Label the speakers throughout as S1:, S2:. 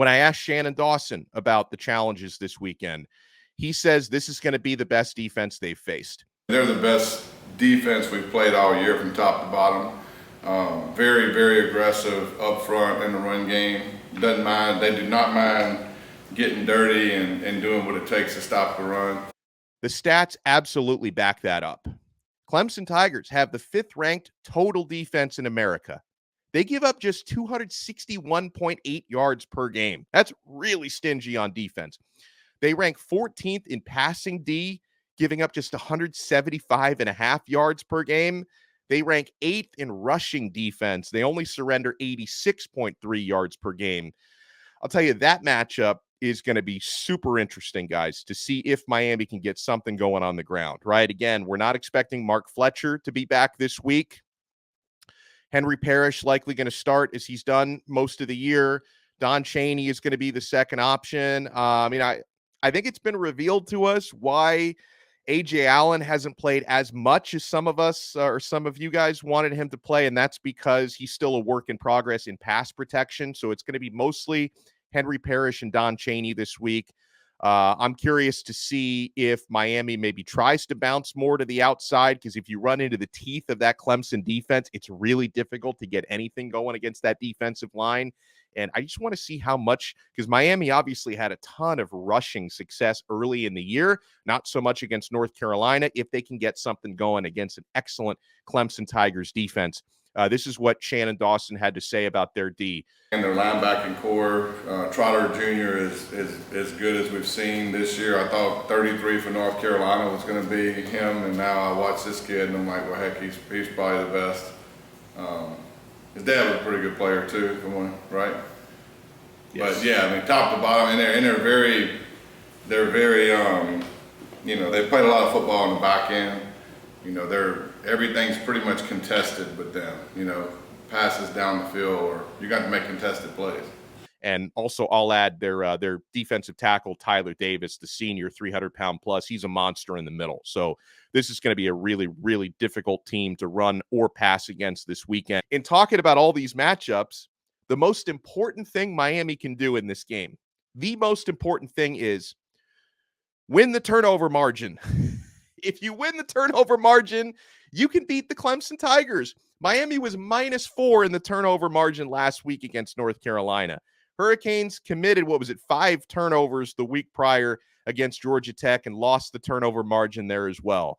S1: When I asked Shannon Dawson about the challenges this weekend, he says this is going to be the best defense they've faced.
S2: They're the best defense we've played all year from top to bottom. Very, very aggressive up front in the run game. They do not mind getting dirty and doing what it takes to stop the run.
S1: The stats absolutely back that up. Clemson Tigers have the 5th-ranked total defense in America. They give up just 261.8 yards per game. That's really stingy on defense. They rank 14th in passing D, giving up just 175.5 yards per game. They rank 8th in rushing defense. They only surrender 86.3 yards per game. I'll tell you, that matchup is going to be super interesting, guys, to see if Miami can get something going on the ground, right? Again, we're not expecting Mark Fletcher to be back this week. Henry Parrish likely going to start as he's done most of the year. Don Chaney is going to be the second option. I think it's been revealed to us why A.J. Allen hasn't played as much as some of us or some of you guys wanted him to play, and that's because he's still a work in progress in pass protection. So it's going to be mostly Henry Parrish and Don Chaney this week. I'm curious to see if Miami maybe tries to bounce more to the outside, because if you run into the teeth of that Clemson defense, it's really difficult to get anything going against that defensive line. And I just want to see how much, because Miami obviously had a ton of rushing success early in the year, not so much against North Carolina. If they can get something going against an excellent Clemson Tigers defense. This is what Shannon Dawson had to say about their D.
S2: And their linebacking core, Trotter Jr. is as good as we've seen this year. I thought 33 for North Carolina was going to be him, and now I watch this kid and I'm like, well, heck, he's probably the best. His dad was a pretty good player too, right? Yes. But yeah, I mean, top to bottom, and they're very, they played a lot of football on the back end. Everything's pretty much contested with them. Passes down the field, or you got to make contested plays.
S1: And also, I'll add their defensive tackle, Tyler Davis, the senior, 300-pound plus. He's a monster in the middle. So this is going to be a really, really difficult team to run or pass against this weekend. In talking about all these matchups, the most important thing Miami can do in this game, the most important thing is win the turnover margin. If you win the turnover margin, you can beat the Clemson Tigers. Miami was -4 in the turnover margin last week against North Carolina. Hurricanes committed, 5 turnovers the week prior against Georgia Tech and lost the turnover margin there as well.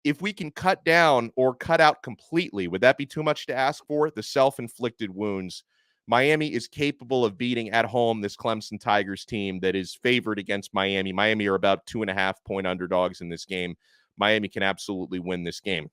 S1: If we can cut down or cut out completely, would that be too much to ask for? The self-inflicted wounds. Miami is capable of beating at home this Clemson Tigers team that is favored against Miami. Miami are about 2.5-point underdogs in this game. Miami can absolutely win this game.